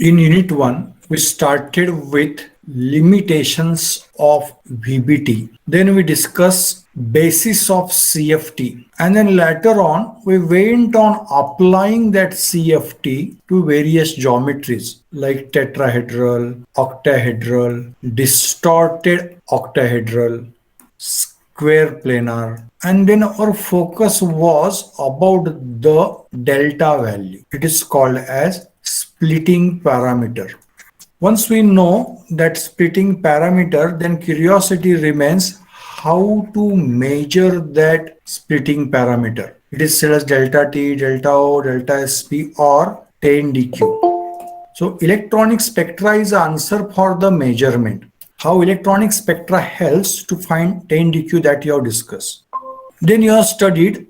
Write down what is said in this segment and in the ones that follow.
In Unit 1, we started with limitations of VBT. Then we discussed basis of CFT. And then later on, we went on applying that CFT to various geometries like tetrahedral, octahedral, distorted octahedral, square planar, and then our focus was about the delta value. It is called as splitting parameter. Once we know that splitting parameter, then curiosity remains how to measure that splitting parameter. It is said as delta T, delta O, delta SP, or 10 DQ. So electronic spectra is the answer for the measurement. How electronic spectra helps to find 10 DQ that you have discussed. Then you have studied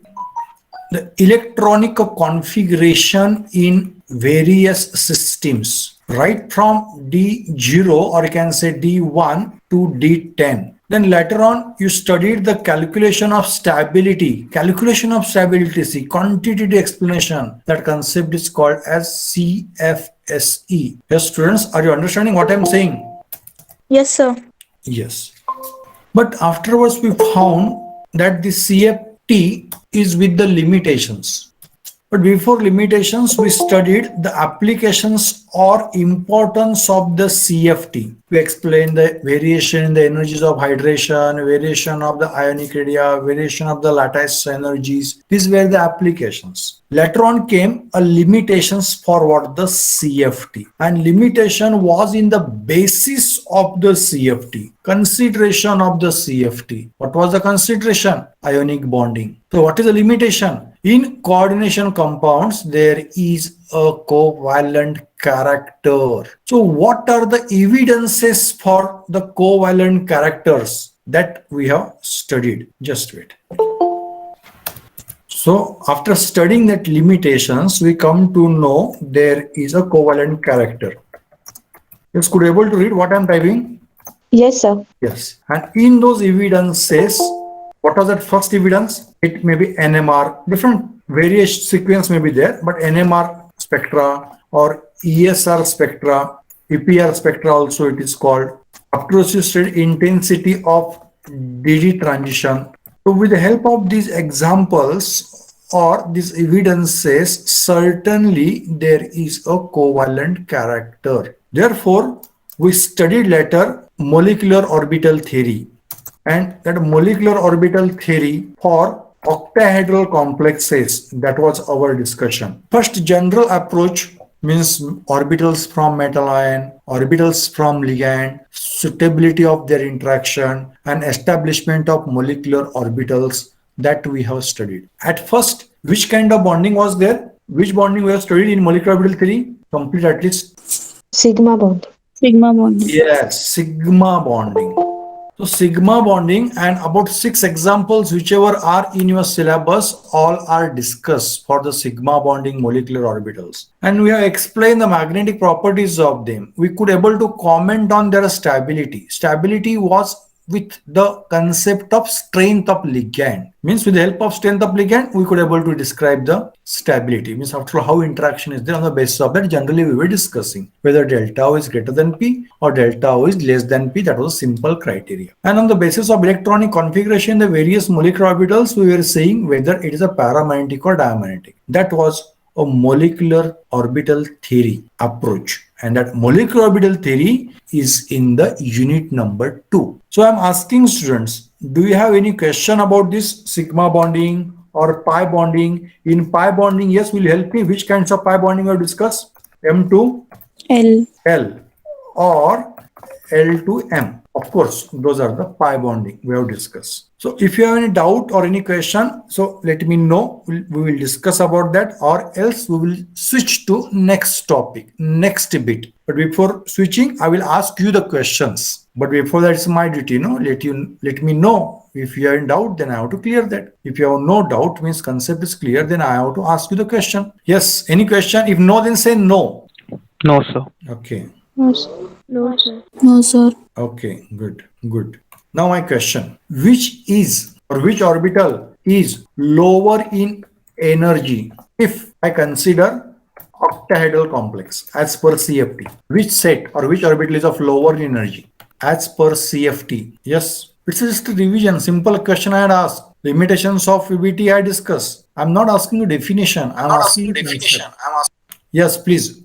the electronic configuration in various systems, right from D0 or you can say D1 to D10. Then later on, you studied the calculation of stability. Calculation of stability, see, quantitative explanation. That concept is called as CFSE. Yes, students, are you understanding what I'm saying? Yes, sir. Yes. But afterwards, we found that the CFT is with the limitations. But before limitations, we studied the applications or importance of the CFT. We explained the variation in the energies of hydration, variation of the ionic radii, variation of the lattice energies. These were the applications. Later on came a limitations for what the CFT. And limitation was in the basis of the CFT. Consideration of the CFT. What was the consideration? Ionic bonding. So what is the limitation? In coordination compounds, there is a covalent character. So what are the evidences for the covalent characters that we have studied? Just wait. So after studying that limitations, we come to know there is a covalent character. Yes, could you able to read what I'm typing? Yes, sir. Yes. And in those evidences, what was that first evidence? It may be NMR, different various sequence may be there, but NMR spectra or ESR spectra, EPR spectra also it is called, obtrusive intensity of DD transition. So with the help of these examples or these evidences, certainly there is a covalent character. Therefore, we studied later molecular orbital theory. And that molecular orbital theory for octahedral complexes, that was our discussion. First general approach means orbitals from metal ion, orbitals from ligand, suitability of their interaction, and establishment of molecular orbitals that we have studied. At first, which kind of bonding was there? Which bonding we have studied in molecular orbital theory? Complete at least. Sigma bond. Sigma bonding. Yes, sigma bonding. So sigma bonding and about 6 examples whichever are in your syllabus all are discussed for the sigma bonding molecular orbitals. And we have explained the magnetic properties of them. We could able to comment on their stability. Stability was with the concept of strength of ligand. Means with the help of strength of ligand, we could able to describe the stability. Means after all, how interaction is there on the basis of that, generally we were discussing whether delta O is greater than P or delta O is less than P. That was a simple criteria. And on the basis of electronic configuration, the various molecular orbitals, we were saying whether it is a paramagnetic or diamagnetic. That was a molecular orbital theory approach. And that molecular orbital theory is in the unit number 2. So I'm asking students, do you have any question about this sigma bonding or pi bonding? In pi bonding, yes, will you help me? Which kinds of pi bonding are discussed? M to L or L to M. Of course, those are the pi bonding we have discussed. So if you have any doubt or any question, so let me know. We will discuss about that, or else we will switch to next topic, next bit. But before switching, I will ask you the questions. But before that, it's my duty, let me know. If you are in doubt, then I have to clear that. If you have no doubt, means concept is clear, then I have to ask you the question. Yes, any question? If no, then say no. No, sir. Okay. No, sir. No, sir. No, sir. Okay, good. Now my question, which orbital is lower in energy if I consider octahedral complex as per CFT. Which set or which orbital is of lower energy as per CFT? Yes, it's just a revision. Simple question I had asked. Limitations of VBT I discussed. I'm not asking you definition. I'm asking you concept. Yes, please.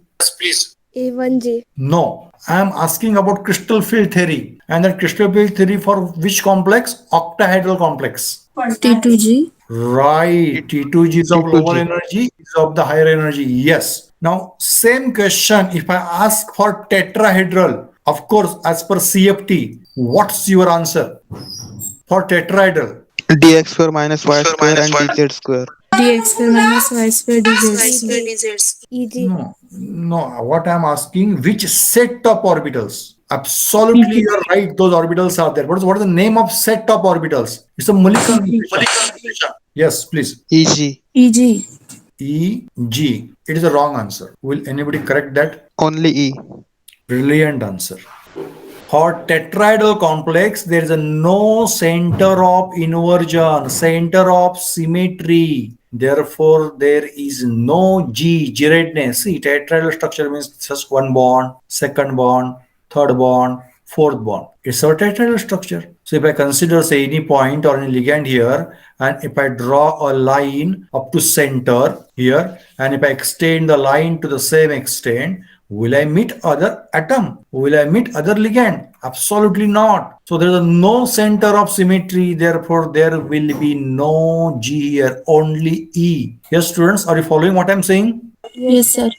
A1J. No, I am asking about crystal field theory. And that crystal field theory for which complex? Octahedral complex. T2G. Right. T2G is of lower T2G. energy, is of the higher energy. Yes. Now, same question. If I ask for tetrahedral, of course, as per CFT, what's your answer for tetrahedral? Dx square minus y square and dz square. DX square minus Y square DZ. EG. No, no. What I'm asking, which set of orbitals? Absolutely, you're right. Those orbitals are there. What is the name of set of orbitals? It's a Mulliken configuration. Yes, please. Eg. EG. E G. It is a wrong answer. Will anybody correct that? Only E. Brilliant answer. For tetrahedral complex, there is a no center of inversion, center of symmetry. Therefore, there is no G-redness. See, tetrahedral structure means just one bond, second bond, third bond, fourth bond. It's a tetrahedral structure. So if I consider, say, any point or any ligand here, and if I draw a line up to center here, and if I extend the line to the same extent, will I meet other atom? Will I meet other ligand? Absolutely not. So there is no center of symmetry. Therefore, there will be no G here, only E. Yes, students, are you following what I'm saying? Yes, sir.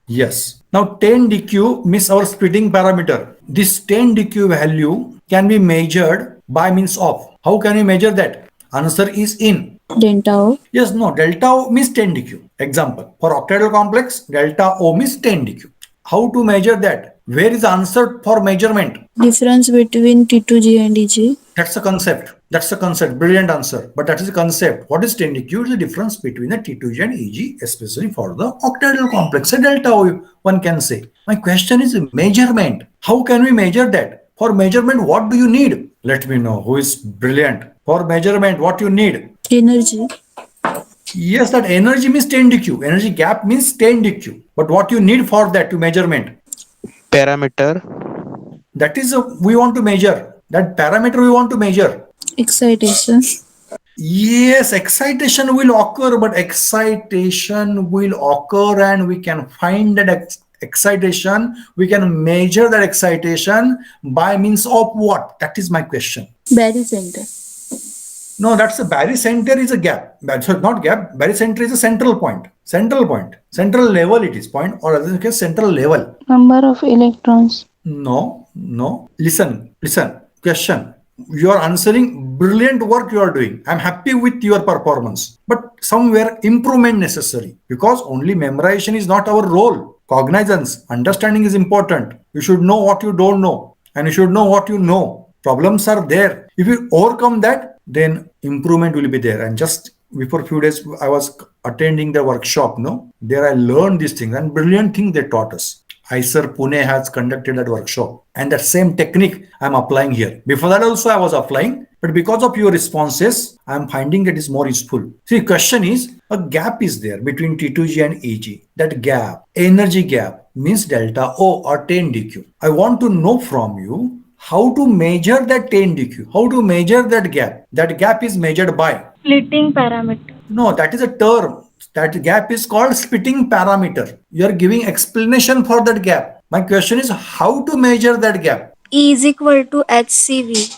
Yes. Now 10 dq means our splitting parameter. This 10 dq value can be measured by means of. How can we measure that? Answer is in. Delta O. Yes, no. Delta O means 10 dq. Example. For octahedral complex, delta O means 10 dq. How to measure that? Where is the answer for measurement? Difference between T2G and EG. That's a concept. That's a concept. Brilliant answer. But that is a concept. What is 10 dq? Is the difference between the T2G and EG, especially for the octahedral complex. A delta O, one can say. My question is measurement. How can we measure that? For measurement, what do you need? Let me know who is brilliant. For measurement, what you need? Energy. Yes, that energy means 10 dq. Energy gap means 10 dq. But what you need for that to measurement? Parameter. That is we want to measure. That parameter we want to measure. Excitation. Yes, excitation will occur, but excitation will occur and we can find that excitation. We can measure that excitation by means of what? That is my question. Barycenter. No, that's a barycenter is a gap. So not gap. Barycenter is a central point. Central point. Central level it is point, or other case central level. Number of electrons. No, no. Listen. Question. You are answering brilliant work you are doing. I'm happy with your performance. But somewhere improvement necessary. Because only memorization is not our role. Cognizance, understanding is important. You should know what you don't know. And you should know what you know. Problems are there. If you overcome that, then improvement will be there. And just before a few days, I was attending the workshop. No, there I learned these things and brilliant thing they taught us. ISER Pune has conducted that workshop, and that same technique I'm applying here. Before that also I was applying, but because of your responses, I'm finding that is more useful. See, question is, a gap is there between T2G and EG. That gap, energy gap, means delta O or 10 dq. I want to know from you how to measure that 10 dq. How to measure that gap? That gap is measured by Splitting parameter. no, that is a term. That gap is called splitting parameter. You are giving explanation for that gap. My question is how to measure that gap? E is equal to HCV.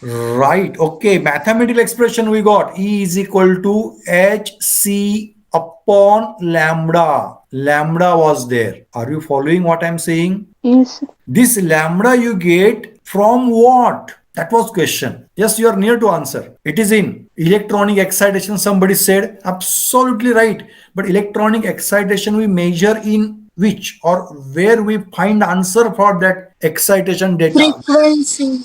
Right. Okay. Mathematical expression we got. E is equal to HC upon lambda. Lambda was there. Are you following what I'm saying? Yes. This lambda you get from what? That was question. Yes, you are near to answer. It is in electronic excitation. Somebody said absolutely right. But electronic excitation we measure in which or where we find answer for that excitation data. Frequency.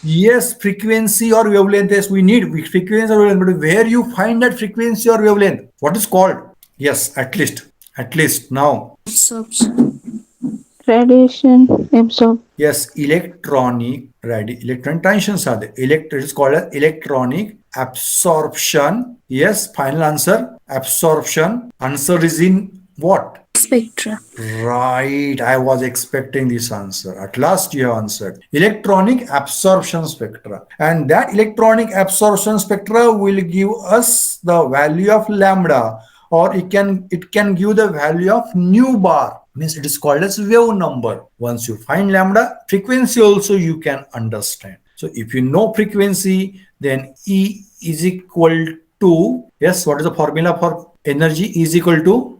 Yes, frequency or wavelength. Yes, we need frequency or wavelength. But where you find that frequency or wavelength? What is called? Yes, at least now. Absorption. Radiation absorb. Yes, electronic transitions are there. It is called as electronic absorption. Yes, final answer absorption. Answer is in what? Spectra. Right, I was expecting this answer. At last you have answered. Electronic absorption spectra. And that electronic absorption spectra will give us the value of lambda, or it can give the value of nu bar. Means it is called as wave number. Once you find lambda, frequency also you can understand. So if you know frequency, then E is equal to, yes, what is the formula for energy? E is equal to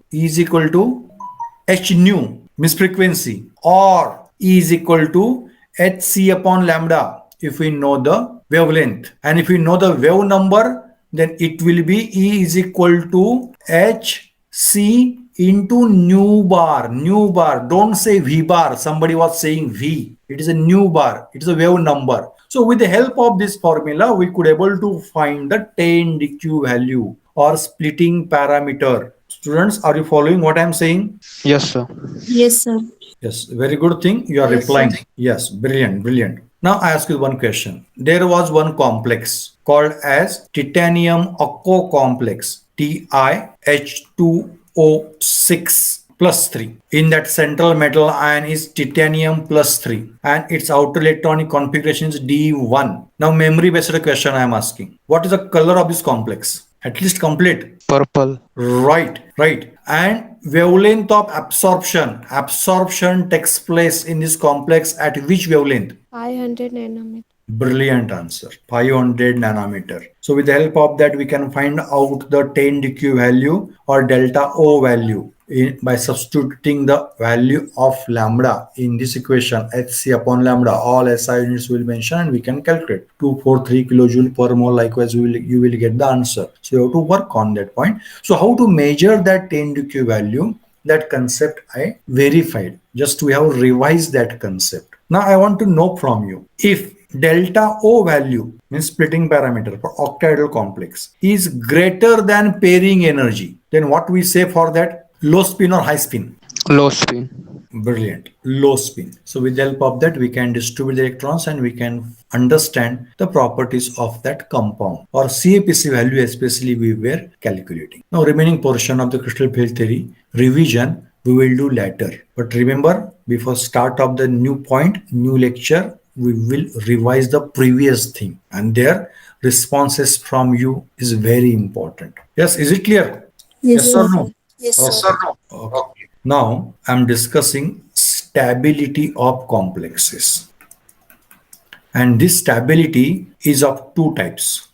h nu means frequency, or E is equal to hc upon lambda if we know the wavelength, and if we know the wave number, then it will be E is equal to hc into nu bar. Don't say v bar. Somebody was saying v. It is a nu bar. It is a wave number. So with the help of this formula, we could able to find the 10 dq value or splitting parameter. Students, are you following what I am saying? Yes, sir. Yes, sir. Yes, very good thing. You are replying. Yes, brilliant, brilliant. Now I ask you one question. There was one complex called as titanium oco complex, TiH2O6 plus 3. In that central metal ion is titanium plus 3 and its outer electronic configuration is D1. Now memory based question I am asking. What is the color of this complex? At least complete. Purple. Right, right. And wavelength of absorption. Absorption takes place in this complex at which wavelength? 500 nanometer. Brilliant answer. 500 nanometer. So with the help of that, we can find out the 10 dq value or delta O value by substituting the value of lambda in this equation. Hc upon lambda, all SI units will mention, and we can calculate 243 kilojoule per mole. Likewise, you will get the answer. So you have to work on that point. So how to measure that 10 dq value? That concept I verified. Just we have revised that concept. Now I want to know from you, if delta O value means splitting parameter for octahedral complex is greater than pairing energy, then what we say for that? Low spin or high spin? Low spin. Brilliant. Low spin. So with the help of that, we can distribute the electrons and we can understand the properties of that compound, or CAPC value especially we were calculating. Now remaining portion of the crystal field theory revision we will do later. But remember, before start of the new point, new lecture, we will revise the previous thing, and their responses from you is very important. Yes, is it clear? Yes, Yes or sir. no? Yes, Okay. sir. Okay. Now I'm discussing stability of complexes. And this stability is of two types.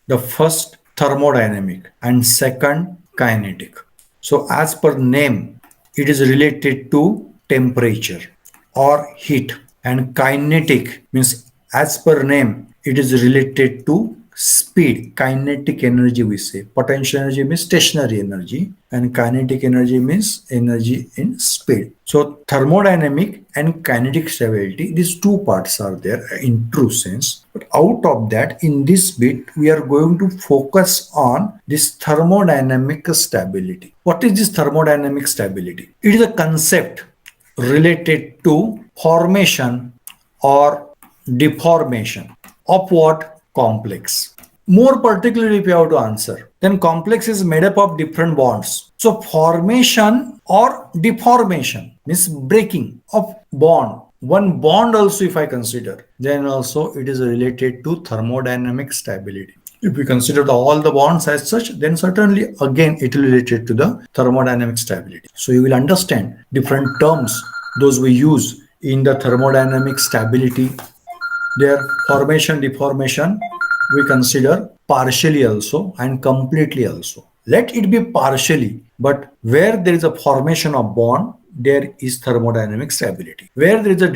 The first, thermodynamic, and second, kinetic. So as per name, it is related to temperature or heat, and kinetic means as per name, it is related to speed. Kinetic energy we say. Potential energy means stationary energy, and kinetic energy means energy in speed. So thermodynamic and kinetic stability, these two parts are there in true sense. But out of that, in this bit, we are going to focus on this thermodynamic stability. What is this thermodynamic stability? It is a concept related to formation or deformation of what? Complex. More particularly, if you have to answer, then complex is made up of different bonds. So formation or deformation means breaking of bond. One bond also if I consider, then also it is related to thermodynamic stability. If we consider all the bonds as such, then certainly again it will related to the thermodynamic stability. So you will understand different terms those we use in the thermodynamic stability. Their formation, deformation, we consider partially also and completely also. Let it be partially, but where there is a formation of bond, there is thermodynamic stability. Where there is a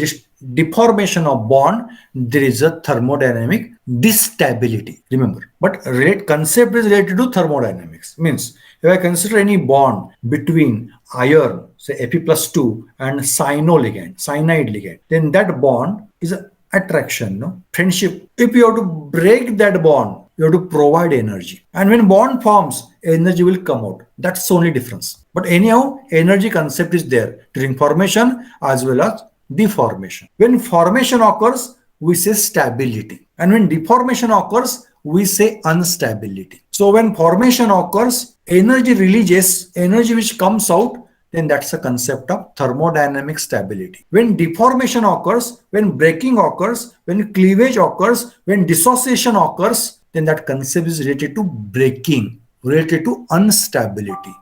deformation of bond, there is a thermodynamic distability. Remember, but concept is related to thermodynamics. Means if I consider any bond between iron, say Fe plus 2, and cyanide ligand, then that bond is a attraction, no? Friendship. If you have to break that bond, you have to provide energy. And when bond forms, energy will come out. That's the only difference. But anyhow, energy concept is there during formation as well as deformation. When formation occurs, we say stability. And when deformation occurs, we say instability. So when formation occurs, energy releases, energy which comes out, then that's the concept of thermodynamic stability. When deformation occurs, when breaking occurs, when cleavage occurs, when dissociation occurs, then that concept is related to breaking, related to instability.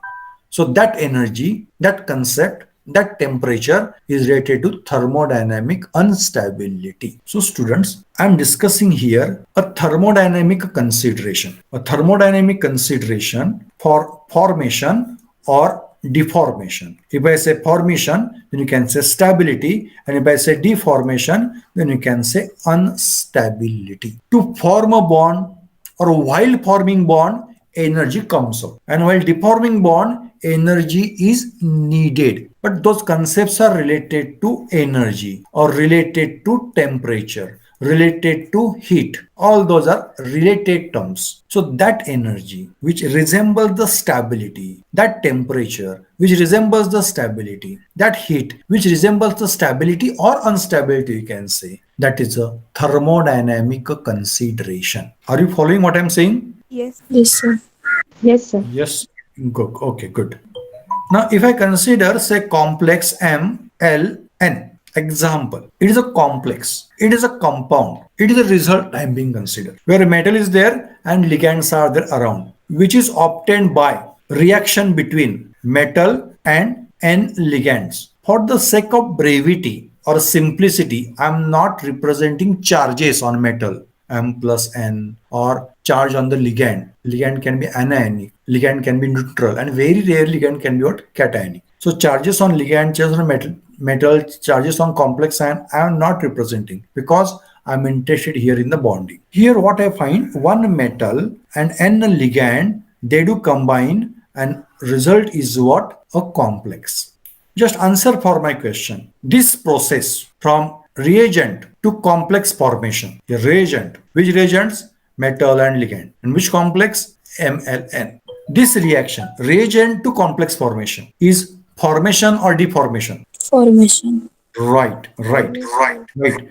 So that energy, that concept, that temperature is related to thermodynamic instability. So students, I am discussing here a thermodynamic consideration. A thermodynamic consideration for formation or deformation. If I say formation, then you can say stability, and if I say deformation, then you can say instability. To form a bond or while forming bond, energy comes out, and while deforming bond, energy is needed. But those concepts are related to energy or related to temperature, related to heat. All those are related terms. So that energy which resembles the stability, that temperature which resembles the stability, that heat which resembles the stability or instability, you can say, that is a thermodynamic consideration. Are you following what I'm saying? Yes. Yes, sir. Yes, sir. Yes. Good. Okay, good. Now, if I consider, say, complex M, L, N, example, it is a complex, it is a compound, it is a result I am being considered, where metal is there and ligands are there around, which is obtained by reaction between metal and N ligands. For the sake of brevity or simplicity, I am not representing charges on metal. M plus N or charge on the ligand. Ligand can be anionic, ligand can be neutral, and very rare ligand can be what? Cationic. So charges on ligand, charges on metal, charges on complex ion, I am not representing because I'm interested here in the bonding. Here what I find, one metal and N ligand, they do combine and result is what? A complex. Just answer for my question. This process from reagent to complex formation. A reagent. Which reagents? Metal and ligand. And which complex? MLN. This reaction, reagent to complex formation, is formation or deformation? Formation. Right.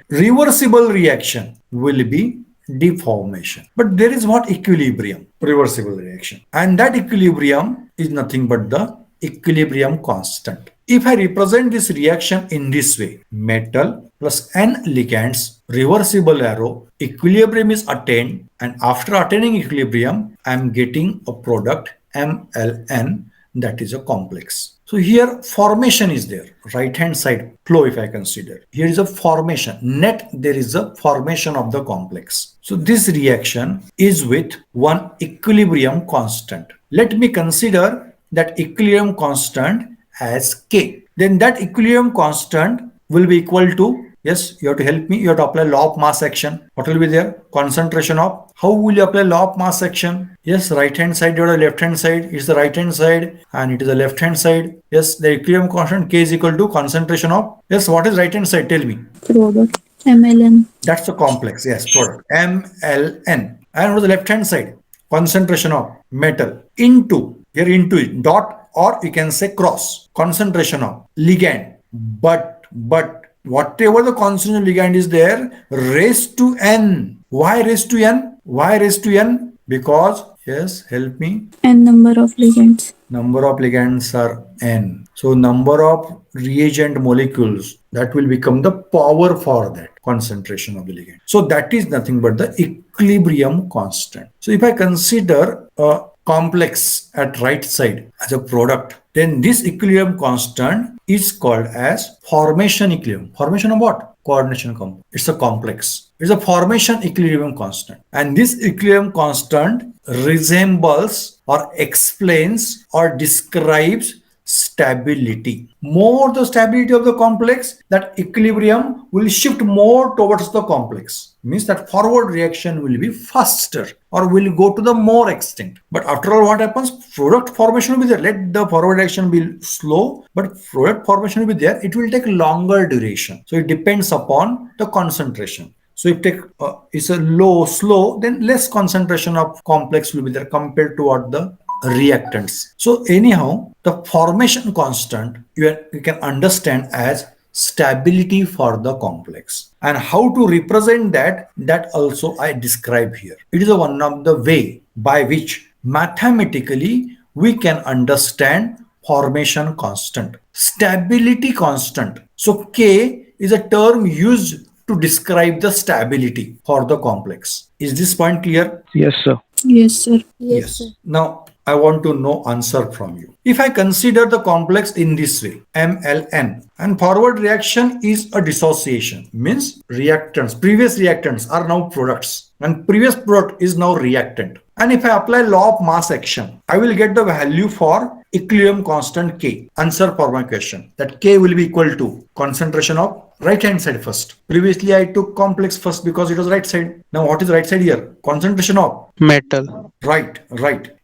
Reversible reaction will be deformation. But there is what? Equilibrium. Reversible reaction. And that equilibrium is nothing but the equilibrium constant. If I represent this reaction in this way, metal plus N ligands, reversible arrow, equilibrium is attained, and after attaining equilibrium, I am getting a product MLN, that is a complex. So here formation is there, right hand side flow if I consider. Here is a formation, net there is a formation of the complex. So this reaction is with one equilibrium constant. Let me consider that equilibrium constant as K. Then that equilibrium constant will be equal to, yes, you have to help me, you have to apply law of mass action. What will be there? Concentration of. How will you apply law of mass action? Yes, right hand side divided by left hand side is the right hand side and it is the left hand side. Yes, the equilibrium constant K is equal to concentration of. Yes, what is right hand side? Tell me. Product. MLN. That's the complex. Yes, product. MLN. And what is the left hand side? Concentration of metal into, here into it, dot, or you can say cross, concentration of ligand. But whatever the concentration of ligand is there, raised to N. Why raised to N? Why raised to N? Because, yes, help me. And number of ligands. Number of ligands are N. So number of reagent molecules, that will become the power for that concentration of the ligand. So that is nothing but the equilibrium constant. So if I consider a complex at right side as a product, then this equilibrium constant is called as formation equilibrium. Formation of what? Coordination compound. It's a complex. It's a formation equilibrium constant. And this equilibrium constant resembles or explains or describes stability. More the stability of the complex, that equilibrium will shift more towards the complex. Means that forward reaction will be faster or will go to the more extent. But after all, what happens? Product formation will be there. Let the forward reaction be slow, but product formation will be there. It will take longer duration. So it depends upon the concentration. So if it's a slow, then less concentration of complex will be there compared to what the reactants. So anyhow, the formation constant you can understand as stability for the complex, and how to represent that also I describe here. It is one of the way by which mathematically we can understand formation constant, stability constant. So K is a term used to describe the stability for the complex. Is this point clear? Yes, sir. Yes, sir. Yes. Now I want to know answer from you. If I consider the complex in this way, MLN, and forward reaction is a dissociation, means reactants, previous reactants are now products, and previous product is now reactant. And if I apply law of mass action, I will get the value for equilibrium constant K. Answer for my question, that K will be equal to concentration of right hand side first. Previously I took complex first because it was right side. Now what is right side here? Concentration of Metal. right,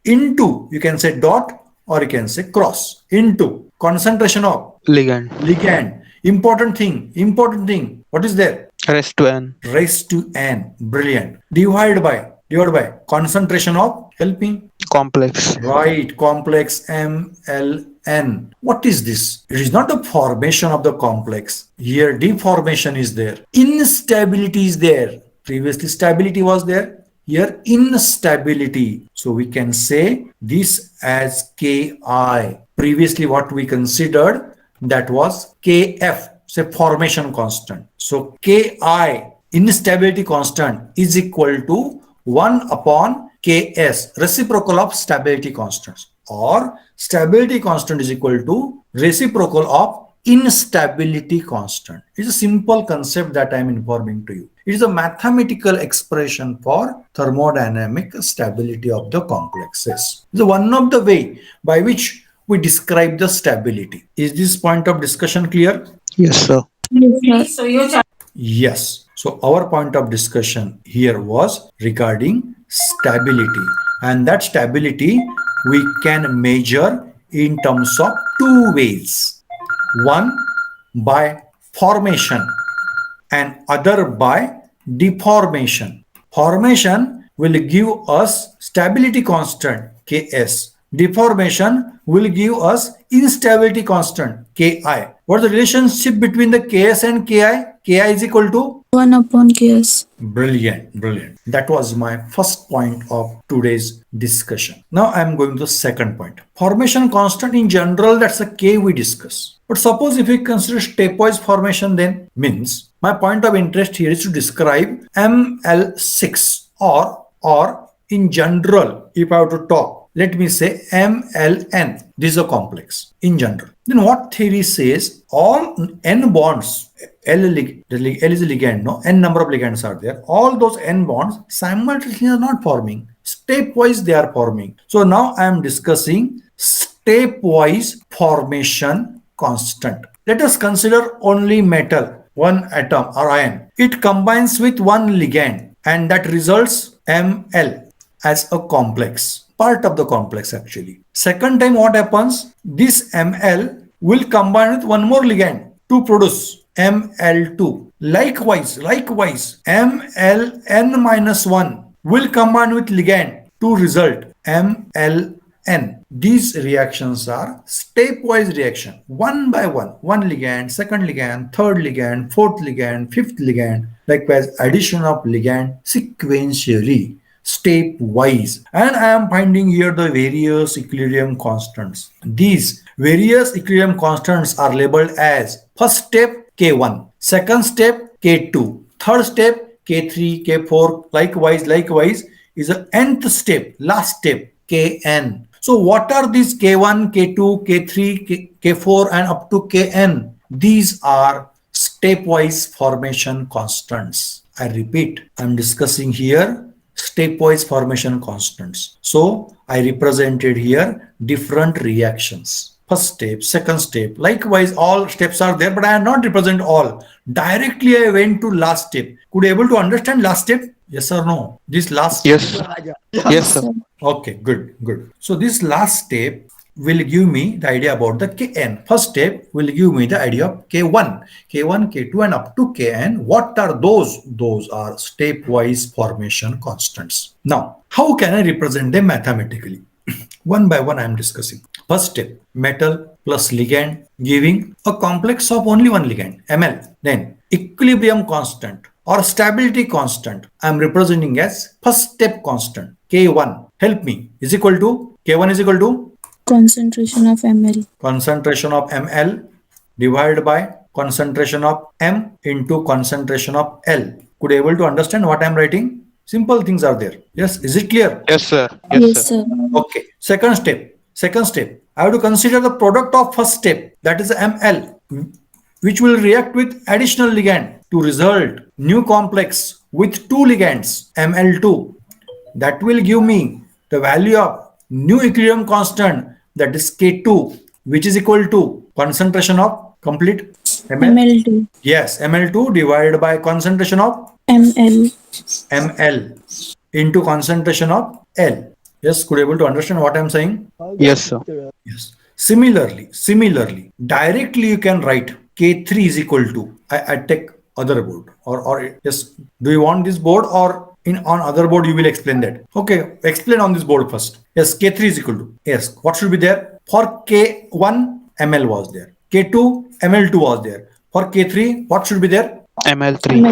into, you can say dot or you can say cross, into concentration of Ligand. ligand. Important thing, what is there? Rest to N. Raised to n. Brilliant. Divide by concentration of, help me. Complex. Right, complex MLN. What is this? It is not the formation of the complex. Here deformation is there. Instability is there. Previously stability was there. Here instability. So we can say this as Ki. Previously what we considered, that was Kf, say formation constant. So Ki, instability constant, is equal to 1 upon Ks, reciprocal of stability constants, or stability constant is equal to reciprocal of instability constant. It's a simple concept that I am informing to you. It is a mathematical expression for thermodynamic stability of the complexes. It's one of the way by which we describe the stability. Is this point of discussion clear? Yes, sir. Yes, sir. Yes. So our point of discussion here was regarding stability, and that stability we can measure in terms of two ways. One by formation and other by deformation. Formation will give us stability constant Ks. Deformation will give us instability constant Ki. What is the relationship between the Ks and Ki? Ki is equal to 1 upon KS. brilliant. That was my first point of today's discussion. Now I am going to the second point. Formation constant in general, that's a K we discuss. But suppose if we consider stepwise formation, then means my point of interest here is to describe ML6, or in general, if I have to talk, let me say MLN. This is a complex in general. Then what theory says? All n bonds, L is a ligand, no? N number of ligands are there. All those n bonds simultaneously are not forming. Stepwise they are forming. So now I am discussing stepwise formation constant. Let us consider only metal, one atom or ion. It combines with one ligand and that results Ml as a complex, part of the complex actually. Second time what happens? This Ml will combine with one more ligand to produce Ml2. Likewise, Mln minus 1 will combine with ligand to result Mln. These reactions are stepwise reaction, one by one. One ligand, second ligand, third ligand, fourth ligand, fifth ligand. Likewise, addition of ligand sequentially, stepwise. And I am finding here the various equilibrium constants. These various equilibrium constants are labeled as first step K1, second step K2, third step K3, K4, likewise is the nth step, last step Kn. So what are these K1, K2, K3, K4 and up to Kn? These are stepwise formation constants. I repeat, I am discussing here stepwise formation constants. So I represented here different reactions. First step, second step, likewise all steps are there, but I have not represent all. Directly I went to last step. Could you able to understand last step? Yes or no? This last step. Yes. Yes, sir. Okay, good. So this last step will give me the idea about the Kn. First step will give me the idea of K1, K2 and up to Kn. What are those? Those are stepwise formation constants. Now, how can I represent them mathematically? One by one I am discussing. First step, metal plus ligand giving a complex of only one ligand, Ml. Then equilibrium constant or stability constant I am representing as first step constant, K1. Help me. Is equal to, K1 is equal to Concentration of ml. Concentration of ml divided by concentration of m into concentration of L. Could you able to understand what I am writing? Simple things are there. Yes, is it clear? Yes, sir. Yes, Yes, sir. sir. Okay. Second step. Second step. I have to consider the product of first step, that is Ml, which will react with additional ligand to result new complex with two ligands, Ml2. That will give me the value of new equilibrium constant, that is K2, which is equal to concentration of complete Ml. ml2. Yes, Ml2 divided by concentration of ml. Ml into concentration of L. Yes, could you able to understand what I'm saying? Yes, sir. Yes. Similarly, directly you can write K3 is equal to, I take other board or yes, do you want this board or in on other board you will explain that? Okay, explain on this board first. Yes, K3 is equal to, yes, what should be there? For K1, ML was there. K2, ML2 was there. For K3, what should be there? ML3.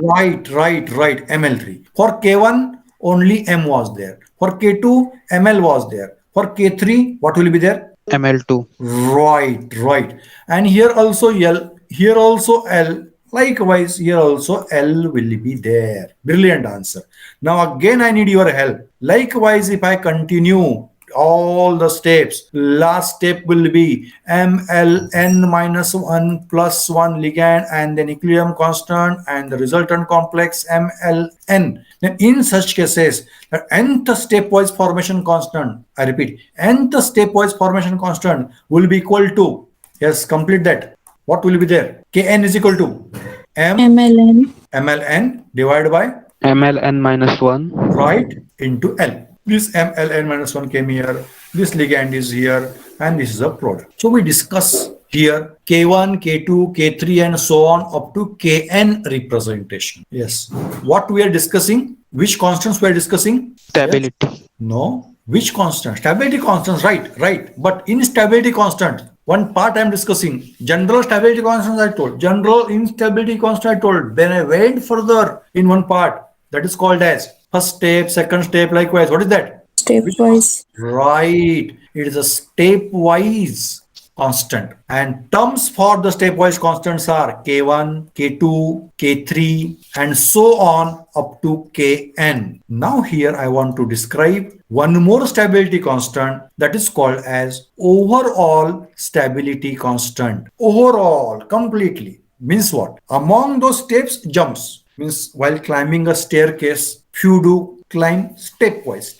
ml3. Right, ML3. For K1, only M was there. For K2, ML was there. For K3, what will be there? ML2. Right. And here also L, here also L. Likewise, here also L will be there. Brilliant answer. Now again, I need your help. Likewise, if I continue all the steps, last step will be MLN minus 1 plus 1 ligand and then equilibrium constant and the resultant complex MLN. Then in such cases, the nth stepwise formation constant, I repeat, nth stepwise formation constant will be equal to, yes, complete that. What will be there? Kn is equal to mln. MLN divided by MLN minus 1. right into L. This MLN minus 1 came here, this ligand is here, and this is a product. So we discuss here K1, K2, K3, and so on up to Kn representation. Yes. What we are discussing? Which constants we are discussing? Stability. Yes. No. Which constant? Stability constants, right. But in stability constant, one part I am discussing. General stability constants I told. General instability constant I told. Then I went further in one part. That is called as first step, second step, likewise. What is that? Stepwise. Right. It is a stepwise constant. And terms for the stepwise constants are K1, K2, K3, and so on up to Kn. Now here I want to describe one more stability constant that is called as overall stability constant. Overall, completely. Means what? Among those steps, jumps. Means while climbing a staircase, few do climb stepwise.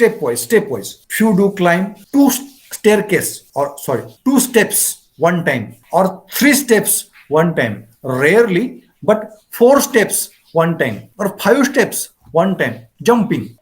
Few do climb two steps one time or three steps one time. Rarely, but four steps one time or five steps one time. Jumping.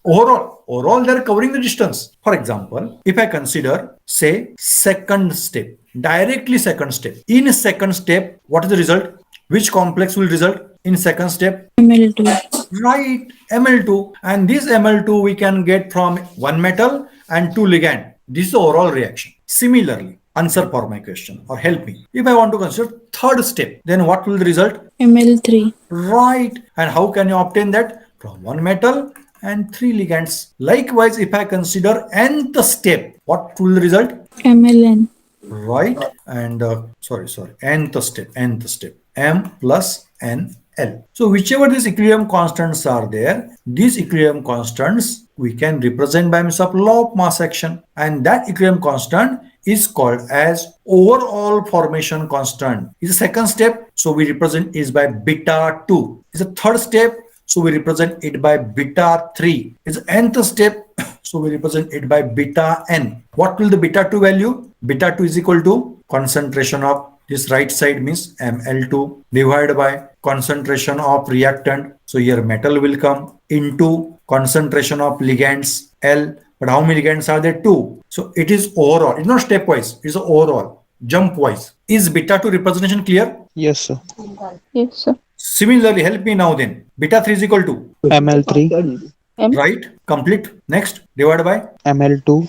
Overall, they're covering the distance. For example, if I consider, say, second step, directly second step. In second step, what is the result? Which complex will result in second step? ml2. Right, Ml2. And this Ml2 we can get from one metal and two ligand. This is the overall reaction. Similarly, answer for my question or help me. If I want to consider third step, then what will the result? ml3. Right. And how can you obtain that? From one metal and three ligands. Likewise, if I consider nth step, what will the result? mln. Right. And nth step, M plus N L. So whichever these equilibrium constants are there, these equilibrium constants we can represent by means of law of mass action, and that equilibrium constant is called as overall formation constant. Is the second step, so we represent is by beta 2. Is the third step, so we represent it by beta 3. Is the nth step, so we represent it by beta n. What will the beta 2 value? Beta 2 is equal to concentration of this right side means Ml2 divided by concentration of reactant. So here metal will come into concentration of ligands L. But how many ligands are there? 2. So it is overall. It's not stepwise. It's overall. Jump wise. Is beta 2 representation clear? Yes, sir. Yes, sir. Similarly, help me now then. Beta 3 is equal to? ML3. Right? Complete. Next. Divided by? ML2.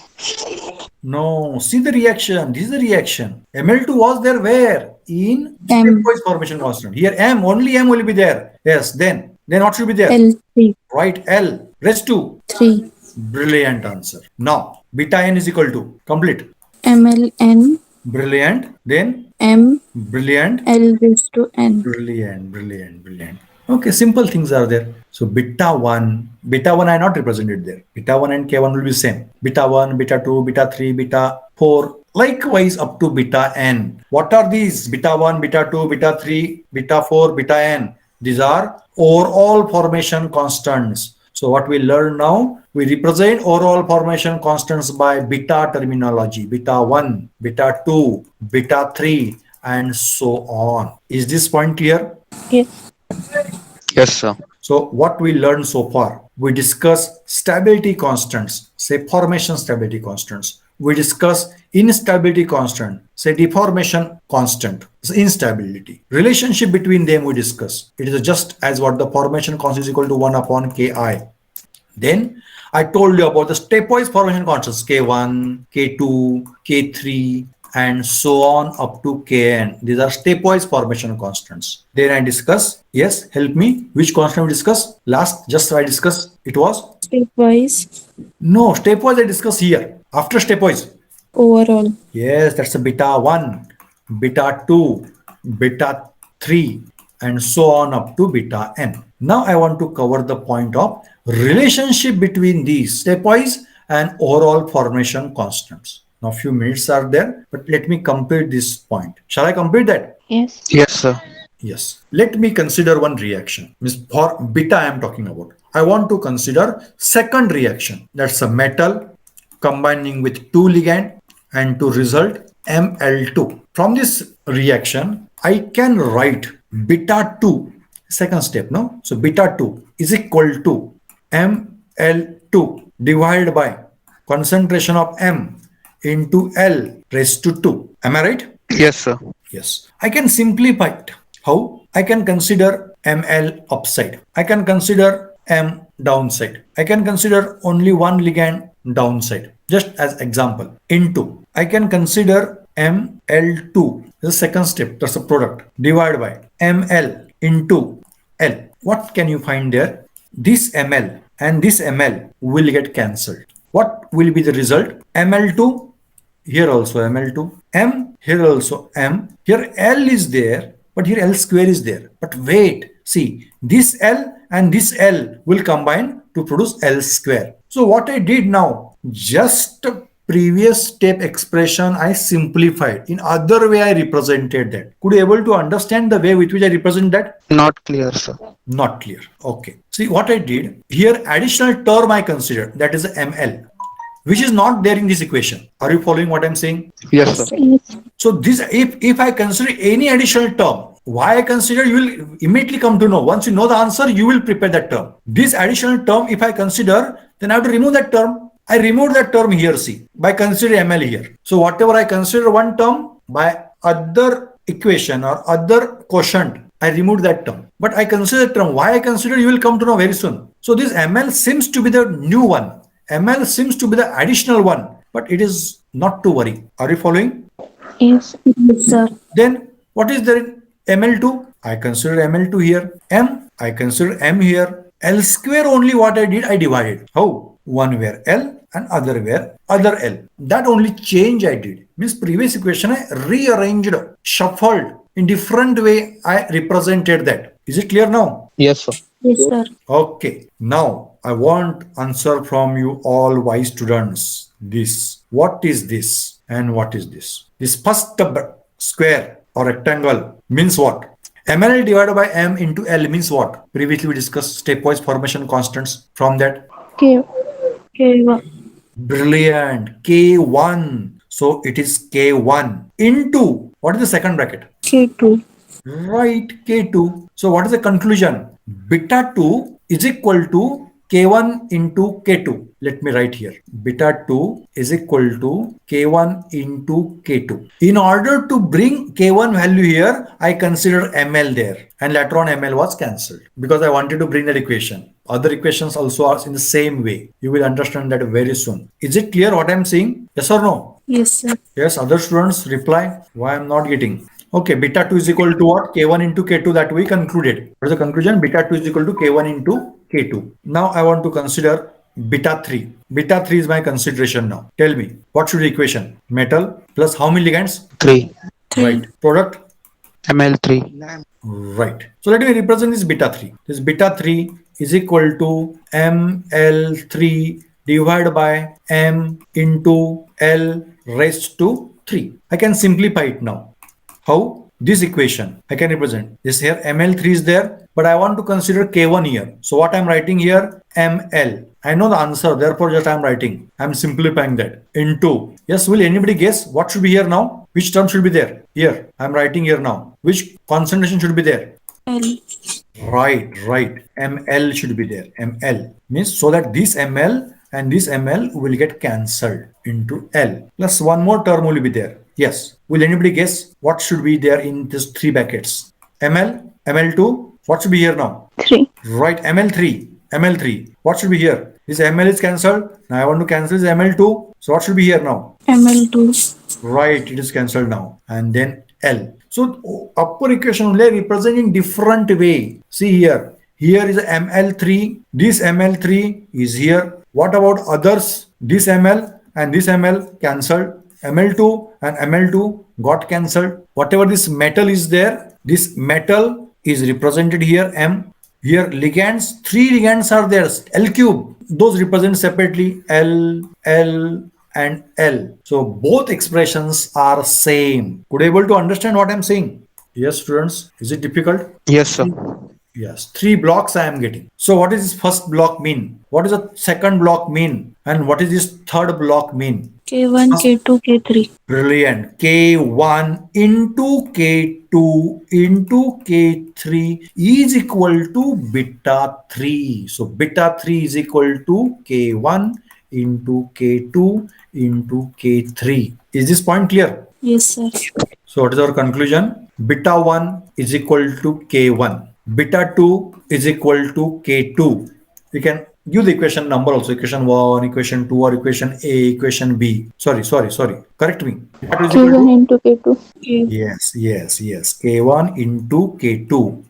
No, see the reaction. This is the reaction. Ml2 was there where? In M. stepwise formation constant. Here M, only M will be there. Yes, then what should be there? l3. Right, L. Rest 2. 3. Brilliant answer. Now, Beta n is equal to complete. MLN Brilliant. Then M brilliant. L raised to N. Brilliant. Okay, simple things are there. So beta 1 I not represented there. Beta 1 and K1 will be same. Beta 1, beta 2, beta 3, beta 4. Likewise up to beta n. What are these? Beta 1, beta 2, beta 3, beta 4, beta n. These are overall formation constants. So what we learn now, we represent overall formation constants by beta terminology. Beta 1, beta 2, beta 3 and so on. Is this point clear? Yes. Yes, sir. So what we learned so far, we discuss stability constants, say formation stability constants. We discuss instability constant, say deformation constant, instability. Relationship between them we discuss. It is just as what the formation constant is equal to 1 upon Ki. Then I told you about the stepwise formation constants K1, K2, K3 and so on up to Kn. These are stepwise formation constants. Then I discuss, yes, help me, which constant we discuss? Last, just I discussed, it was? Stepwise No, stepwise I discuss here. After stepwise. overall. Yes, that's a beta 1, beta 2, beta 3, and so on up to beta n. Now I want to cover the point of relationship between these stepwise and overall formation constants. Now few minutes are there, but let me complete this point. Shall I complete that? Yes. Yes, sir. Yes. Let me consider one reaction. Means for beta I am talking about. I want to consider second reaction. That's a metal combining with two ligand and to result Ml2. From this reaction, I can write beta 2, second step, no? So beta 2 is equal to Ml2 divided by concentration of M into L raised to 2. Am I right? Yes, sir. Yes. I can simplify it. How? I can consider Ml upside. I can consider M downside. I can consider only one ligand downside. Just as example. Into. I can consider Ml2. The second step. That's a product. Divided by Ml into L. What can you find there? This Ml and this Ml will get cancelled. What will be the result? Ml2 here also Ml2, M, here also M, here L is there, but here L square is there. But wait, see, this L and this L will combine to produce L square. So what I did now, just previous step expression I simplified. In other way I represented that. Could you able to understand the way with which I represent that? Not clear, sir. Not clear. Okay. See what I did, here additional term I considered, that is ML, which is not there in this equation. Are you following what I'm saying? Yes, sir. Yes. So this, if I consider any additional term, why I consider, you will immediately come to know. Once you know the answer, you will prepare that term. This additional term, if I consider, then I have to remove that term. I remove that term here, see, by considering ML here. So whatever I consider one term, by other equation or other quotient, I removed that term. But I consider the term. Why I consider, you will come to know very soon. So this ML seems to be the new one. ML seems to be the additional one, but it is not to worry. Are you following? Yes. Yes, sir. Then what is there in ML2? I consider ML2 here. M, I consider M here. L square only what I did, I divided. How? One where L and other where other L. That only change I did. Means previous equation I rearranged, shuffled. In different way I represented that. Is it clear now? Yes, sir. Yes, sir. Okay. Now I want answer from you all wise students. This. What is this and what is this? This first square or rectangle means what? ML divided by M into L means what? Previously we discussed stepwise formation constants from that. K. K1. Brilliant. K1. So it is K1 into, what is the second bracket? K2. Right, K2. So what is the conclusion? Beta 2 is equal to K1 into K2. Let me write here. Beta 2 is equal to K1 into K2. In order to bring K1 value here, I consider ML there. And later on ML was cancelled because I wanted to bring that equation. Other equations also are in the same way. You will understand that very soon. Is it clear what I'm saying? Yes or no? Yes, sir. Yes, other students reply. Why I'm not getting? Okay, beta 2 is equal to what? K1 into K2 that we concluded. What is the conclusion? Beta 2 is equal to K1 into K2. Now I want to consider beta 3. Beta 3 is my consideration now. Tell me, what should be the equation? Metal plus how many ligands? 3. Right. 3. Product? Ml3. Right. So let me represent this beta 3. This beta 3 is equal to Ml3 divided by M into L raised to 3. I can simplify it now. How? This equation I can represent. This here ml3 is there, but I want to consider k1 here. So what I'm writing here, ml. I know the answer, therefore just I'm writing. I'm simplifying that into. Yes, will anybody guess what should be here now? Which term should be there? Here, I'm writing here now. Which concentration should be there? L. Right. ml should be there. ml means so that this ml and this ml will get cancelled into L. Plus one more term will be there. Yes. Will anybody guess what should be there in these three brackets? ml, ml2. What should be here now? 3. Right. ml3. ml3. What should be here? This ml is cancelled. Now I want to cancel this ml2. So what should be here now? Ml2. Right, it is cancelled now. And then L. So upper equation only represent in different way. See here. Here is ml3. This ml3 is here. What about others? This ml and this ml cancelled. ml2 and ml2 got cancelled. Whatever this metal is there, this metal is represented here M. Here ligands, three ligands are there. L cube. Those represent separately L, L, and L. So both expressions are same. Could you able to understand what I'm saying? Yes, students. Is it difficult? Yes, sir. Yes. Three blocks I am getting. So what does this first block mean? What does the second block mean? And what is this third block mean? K1, K2, K3. Brilliant. K1 into K2 into K3 is equal to beta 3. So beta 3 is equal to K1 into K2 into K3. Is this point clear? Yes, sir. So what is our conclusion? Beta 1 is equal to K1. Beta 2 is equal to K2. We can give the equation number also. Equation 1, equation 2 or equation A, equation B. Sorry. Correct me. Beta 2 is equal K1 to? into K2. Yes. K1 into K2.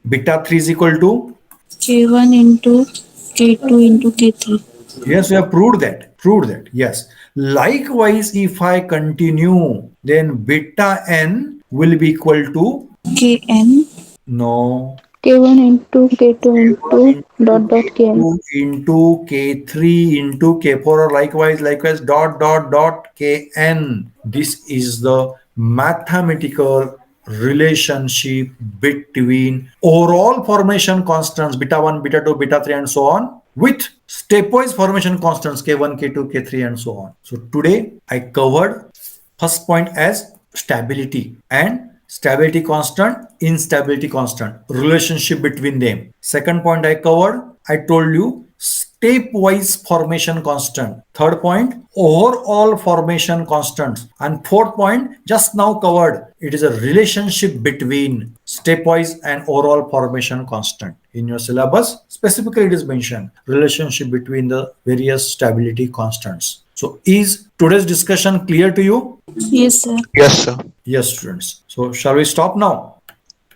Beta 3 is equal to? K1 into K2 into K3. Yes, we have proved that. Yes. Likewise, if I continue, then beta n will be equal to? Kn. No. K1 into K2 into dot dot Kn. Into K3 into K4 or likewise dot Kn. This is the mathematical relationship between overall formation constants beta 1, beta 2, beta 3 and so on with stepwise formation constants K1, K2, K3 and so on. So today I covered first point as stability and stability constant, instability constant, relationship between them. Second point I covered, I told you stepwise formation constant. Third point, overall formation constants. And fourth point, just now covered, it is a relationship between stepwise and overall formation constant. In your syllabus, specifically it is mentioned, relationship between the various stability constants. So is today's discussion clear to you? Yes, sir. Yes, sir. Yes, students. So shall we stop now?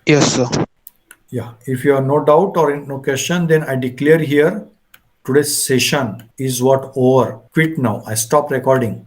Yes, sir. Yeah. If you have no doubt or no question, then I declare here today's session is what over. Quit now. I stop recording.